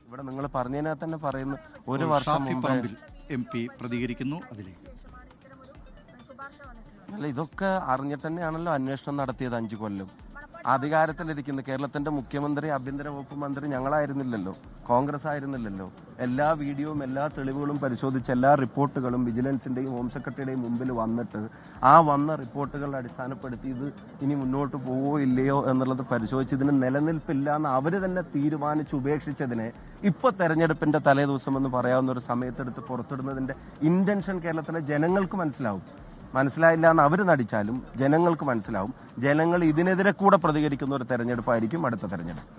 ഇവിടെ നിങ്ങൾ പറഞ്ഞതിനകത്ത് തന്നെ പറയുന്നു ഒരു വർഷം മുമ്പ് MP പ്രതികരിക്കുന്നു. അതിലേക്ക് അല്ല, ഇതൊക്കെ അറിഞ്ഞിട്ട് തന്നെയാണല്ലോ അന്വേഷണം നടത്തിയത്. 5 കൊല്ലം അധികാരത്തിലിരിക്കുന്ന കേരളത്തിന്റെ മുഖ്യമന്ത്രി, ആഭ്യന്തര വകുപ്പ് മന്ത്രി ഞങ്ങളായിരുന്നില്ലല്ലോ, കോൺഗ്രസ് ആയിരുന്നില്ലല്ലോ. എല്ലാ വീഡിയോയും എല്ലാ തെളിവുകളും പരിശോധിച്ച് എല്ലാ റിപ്പോർട്ടുകളും വിജിലൻസിന്റെയും ഹോം സെക്രട്ടറിയുടെയും മുമ്പിൽ വന്നിട്ട് ആ വന്ന റിപ്പോർട്ടുകളെ അടിസ്ഥാനപ്പെടുത്തി ഇത് ഇനി മുന്നോട്ട് പോവോ ഇല്ലയോ എന്നുള്ളത് പരിശോധിച്ച് ഇതിന് നിലനിൽപ്പില്ല എന്ന് അവര് തന്നെ തീരുമാനിച്ച് ഉപേക്ഷിച്ചതിനെ ഇപ്പൊ തെരഞ്ഞെടുപ്പിന്റെ തലേദിവസം എന്ന് പറയാവുന്ന ഒരു സമയത്തെടുത്ത് പുറത്തിടുന്നതിന്റെ ഇന്റൻഷൻ കേരളത്തിലെ ജനങ്ങൾക്ക് മനസ്സിലായില്ല എന്ന് അവർ നടിച്ചാലും ജനങ്ങൾക്ക് മനസ്സിലാവും. ജനങ്ങൾ ഇതിനെതിരെ കൂടെ പ്രതികരിക്കുന്ന ഒരു തെരഞ്ഞെടുപ്പായിരിക്കും അടുത്ത തെരഞ്ഞെടുപ്പ്.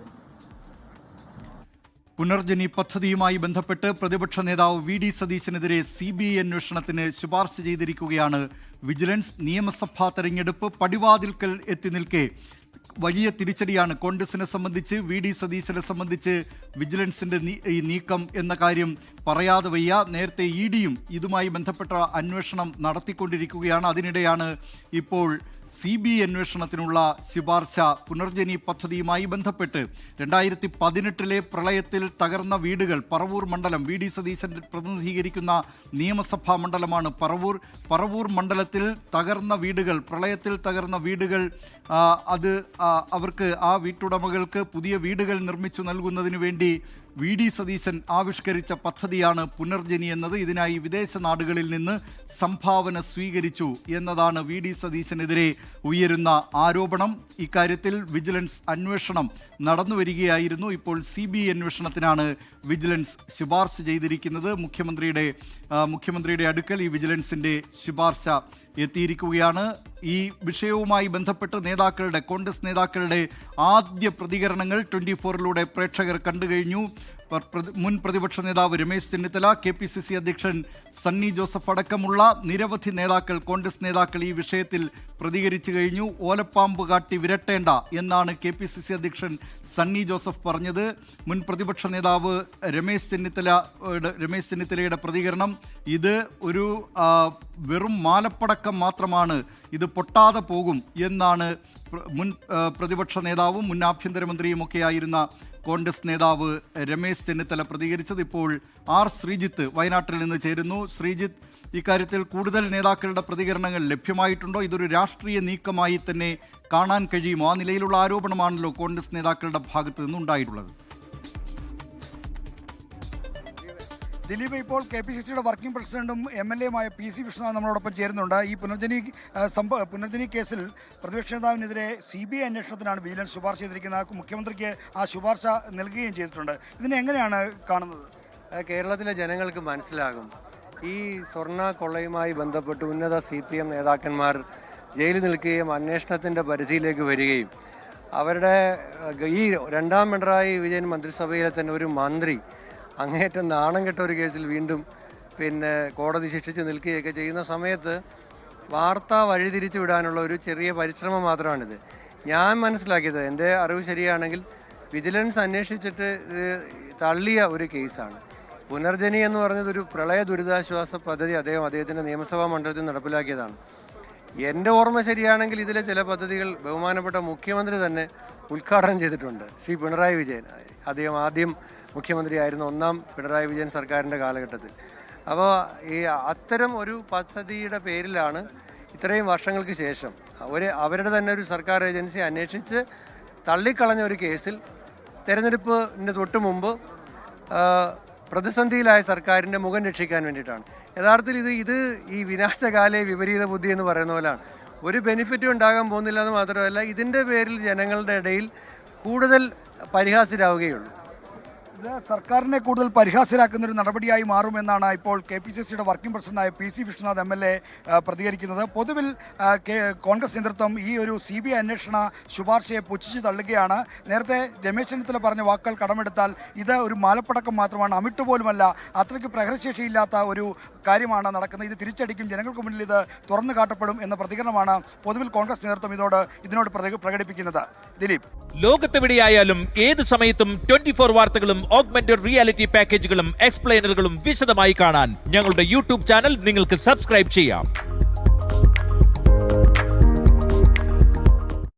പുനർജനി പദ്ധതിയുമായി ബന്ധപ്പെട്ട് പ്രതിപക്ഷ നേതാവ് VD സതീശനെതിരെ CBI അന്വേഷണത്തിന് ശുപാർശ ചെയ്തിരിക്കുകയാണ് വിജിലൻസ്. നിയമസഭാ തെരഞ്ഞെടുപ്പ് പടിവാതിൽക്കൽ എത്തി നിൽക്കെ വലിയ തിരിച്ചടിയാണ് കോൺഗ്രസിനെ സംബന്ധിച്ച്, VD സതീശനെ സംബന്ധിച്ച് വിജിലൻസിന്റെ ഈ നീക്കം എന്ന കാര്യം പറയാതെ വയ്യ. നേരത്തെ EDയും ഇതുമായി ബന്ധപ്പെട്ട അന്വേഷണം നടത്തിക്കൊണ്ടിരിക്കുകയാണ്. അതിനിടെയാണ് ഇപ്പോൾ CBI അന്വേഷണത്തിനുള്ള ശുപാർശ. പുനർജനി പദ്ധതിയുമായി ബന്ധപ്പെട്ട് 2018 പ്രളയത്തിൽ തകർന്ന വീടുകൾ, പറവൂർ മണ്ഡലം, VD സതീശൻ പ്രതിനിധീകരിക്കുന്ന നിയമസഭാ മണ്ഡലമാണ് പറവൂർ മണ്ഡലത്തിൽ തകർന്ന വീടുകൾ, പ്രളയത്തിൽ തകർന്ന വീടുകൾ, അവർക്ക് ആ വീട്ടുടമകൾക്ക് പുതിയ വീടുകൾ നിർമ്മിച്ചു നൽകുന്നതിന് വേണ്ടി VD സതീശൻ ആവിഷ്കരിച്ച പദ്ധതിയാണ് പുനർജനി എന്നത്. ഇതിനായി വിദേശ നാടുകളിൽ നിന്ന് സംഭാവന സ്വീകരിച്ചു എന്നതാണ് VD സതീശനെതിരെ ഉയരുന്ന ആരോപണം. ഇക്കാര്യത്തിൽ വിജിലൻസ് അന്വേഷണം നടന്നു വരികയായിരുന്നു. ഇപ്പോൾ CBI അന്വേഷണത്തിനാണ് വിജിലൻസ് ശുപാർശ ചെയ്തിരിക്കുന്നത്. മുഖ്യമന്ത്രിയുടെ അടുക്കൽ ഈ വിജിലൻസിന്റെ ശുപാർശ എത്തിയിരിക്കുകയാണ്. ഈ വിഷയവുമായി ബന്ധപ്പെട്ട് കോൺഗ്രസ് നേതാക്കളുടെ ആദ്യ പ്രതികരണങ്ങൾ 24-ലൂടെ പ്രേക്ഷകർ കണ്ടുകഴിഞ്ഞു. മുൻ പ്രതിപക്ഷ നേതാവ് രമേശ് ചെന്നിത്തല, KPCC അധ്യക്ഷൻ സണ്ണി ജോസഫ് അടക്കമുള്ള നിരവധി കോൺഗ്രസ് നേതാക്കൾ ഈ വിഷയത്തിൽ പ്രതികരിച്ചു കഴിഞ്ഞു. ഓലപ്പാമ്പ് കാട്ടി വിരട്ടേണ്ട എന്നാണ് KPCC അധ്യക്ഷൻ സണ്ണി ജോസഫ് പറഞ്ഞത്. മുൻ പ്രതിപക്ഷ നേതാവ് രമേശ് ചെന്നിത്തലയുടെ പ്രതികരണം, ഇത് ഒരു വെറും മാലപ്പടക്കം മാത്രമാണ്, ഇത് പൊട്ടാതെ പോകും എന്നാണ് മുൻ പ്രതിപക്ഷ നേതാവും മുൻ ആഭ്യന്തരമന്ത്രിയുമൊക്കെയായിരുന്ന കോൺഗ്രസ് നേതാവ് രമേശ് ചെന്നിത്തല പ്രതികരിച്ചത്. ഇപ്പോൾ ശ്രീജിത്ത് വയനാട്ടിൽ നിന്ന് ചേരുന്നു. ശ്രീജിത്ത്, ഇക്കാര്യത്തിൽ കൂടുതൽ നേതാക്കളുടെ പ്രതികരണങ്ങൾ ലഭ്യമായിട്ടുണ്ടോ? ഇതൊരു രാഷ്ട്രീയ നീക്കമായി തന്നെ കാണാൻ കഴിയുമോ? ആ നിലയിലുള്ള ആരോപണമാണല്ലോ കോൺഗ്രസ് നേതാക്കളുടെ ഭാഗത്ത് നിന്നുണ്ടായിട്ടുള്ളത്. ദിലീപ്, ഇപ്പോൾ KPCCയുടെ വർക്കിംഗ് പ്രസിഡന്റും MLA-യുമായ PC വിഷ്ണുനാഥ് നമ്മളോടൊപ്പം ചേരുന്നുണ്ട്. ഈ പുനർജനി കേസിൽ പ്രതിപക്ഷ നേതാവിനെതിരെ CBI അന്വേഷണത്തിനാണ് വിജിലൻസ് ശുപാർശ ചെയ്തിരിക്കുന്നത്. മുഖ്യമന്ത്രിക്ക് ആ ശുപാർശ നൽകുകയും ചെയ്തിട്ടുണ്ട്. ഇതിനെ എങ്ങനെയാണ് കാണുന്നത്? കേരളത്തിലെ ജനങ്ങൾക്ക് മനസ്സിലാകും. ഈ സ്വർണ്ണ കൊള്ളയുമായി ബന്ധപ്പെട്ട് ഉന്നത CPM നേതാക്കന്മാർ ജയിലിൽ നിൽക്കുകയും അന്വേഷണത്തിൻ്റെ പരിധിയിലേക്ക് വരികയും അവരുടെ ഈ രണ്ടാം പിണറായി വിജയൻ മന്ത്രിസഭയിലെ തന്നെ ഒരു മന്ത്രി അങ്ങേറ്റം നാണം കെട്ട ഒരു കേസിൽ വീണ്ടും കോടതി ശിക്ഷിച്ച് നിൽക്കുകയൊക്കെ ചെയ്യുന്ന സമയത്ത് വാർത്ത വഴിതിരിച്ചു വിടാനുള്ള ഒരു ചെറിയ പരിശ്രമം മാത്രമാണിത്. ഞാൻ മനസ്സിലാക്കിയത്, എൻ്റെ അറിവ് ശരിയാണെങ്കിൽ, വിജിലൻസ് അന്വേഷിച്ചിട്ട് തള്ളിയ ഒരു കേസാണ്. പുനർജനി എന്ന് പറഞ്ഞത് ഒരു പ്രളയ ദുരിതാശ്വാസ പദ്ധതി അദ്ദേഹത്തിൻ്റെ നിയമസഭാ മണ്ഡലത്തിൽ നടപ്പിലാക്കിയതാണ്. എൻ്റെ ഓർമ്മ ശരിയാണെങ്കിൽ ഇതിലെ ചില പദ്ധതികൾ ബഹുമാനപ്പെട്ട മുഖ്യമന്ത്രി തന്നെ ഉദ്ഘാടനം ചെയ്തിട്ടുണ്ട്. ശ്രീ പിണറായി വിജയൻ, അദ്ദേഹം ആദ്യം മുഖ്യമന്ത്രിയായിരുന്നു 1ാം പിണറായി വിജയൻ സർക്കാരിൻ്റെ കാലഘട്ടത്തിൽ. അപ്പോൾ ഈ അത്തരം ഒരു പദ്ധതിയുടെ പേരിലാണ് ഇത്രയും വർഷങ്ങൾക്ക് ശേഷം അവരുടെ തന്നെ ഒരു സർക്കാർ ഏജൻസി അന്വേഷിച്ച് തള്ളിക്കളഞ്ഞ ഒരു കേസിൽ തെരഞ്ഞെടുപ്പിന് തൊട്ട് മുമ്പ് പ്രതിസന്ധിയിലായ സർക്കാരിൻ്റെ മുഖം രക്ഷിക്കാൻ വേണ്ടിയിട്ടാണ്. യഥാർത്ഥത്തിൽ ഇത് ഈ വിനാശകാലേ വിപരീത ബുദ്ധി എന്ന് പറയുന്ന പോലെയാണ്. ഒരു ബെനിഫിറ്റും ഉണ്ടാകാൻ പോകുന്നില്ല എന്ന് മാത്രമല്ല, ഇതിൻ്റെ പേരിൽ ജനങ്ങളുടെ ഇടയിൽ കൂടുതൽ പരിഹാസ്യരാവുകയുള്ളൂ. ഇത് സർക്കാരിനെ കൂടുതൽ പരിഹാസ്യരാക്കുന്ന ഒരു നടപടിയായി മാറുമെന്നാണ് ഇപ്പോൾ KPCCയുടെ വർക്കിംഗ് പ്രസിഡന്റായ PC വിഷ്ണുനാഥ് MLA പ്രതികരിക്കുന്നത്. പൊതുവിൽ കോൺഗ്രസ് നേതൃത്വം ഈ ഒരു CBI അന്വേഷണ ശുപാർശയെ പുച്ഛിച്ച് തള്ളുകയാണ്. നേരത്തെ രമേശ് ചെന്നിത്തല പറഞ്ഞ വാക്കുകൾ കടമെടുത്താൽ ഇത് ഒരു മാലപ്പടക്കം മാത്രമാണ്, അമിട്ട് പോലുമല്ല, അത്രയ്ക്ക് പ്രഹരശേഷിയില്ലാത്ത ഒരു കാര്യമാണ് നടക്കുന്നത്, ഇത് തിരിച്ചടിക്കും, ജനങ്ങൾക്ക് മുന്നിൽ ഇത് തുറന്നു കാട്ടപ്പെടും എന്ന പ്രതികരണമാണ് പൊതുവിൽ കോൺഗ്രസ് നേതൃത്വം ഇതിനോട് പ്രകടിപ്പിക്കുന്നത്. ദിലീപ്, ലോകത്തെവിടെയായാലും ഏത് സമയത്തും 24 വാർത്തകളും ഓഗ്മെന്റഡ് റിയാലിറ്റി പാക്കേജുകളും എക്സ്പ്ലെയിനറുകളും വിശദമായി കാണാൻ ഞങ്ങളുടെ YouTube ചാനൽ നിങ്ങൾക്ക് സബ്സ്ക്രൈബ് ചെയ്യാം.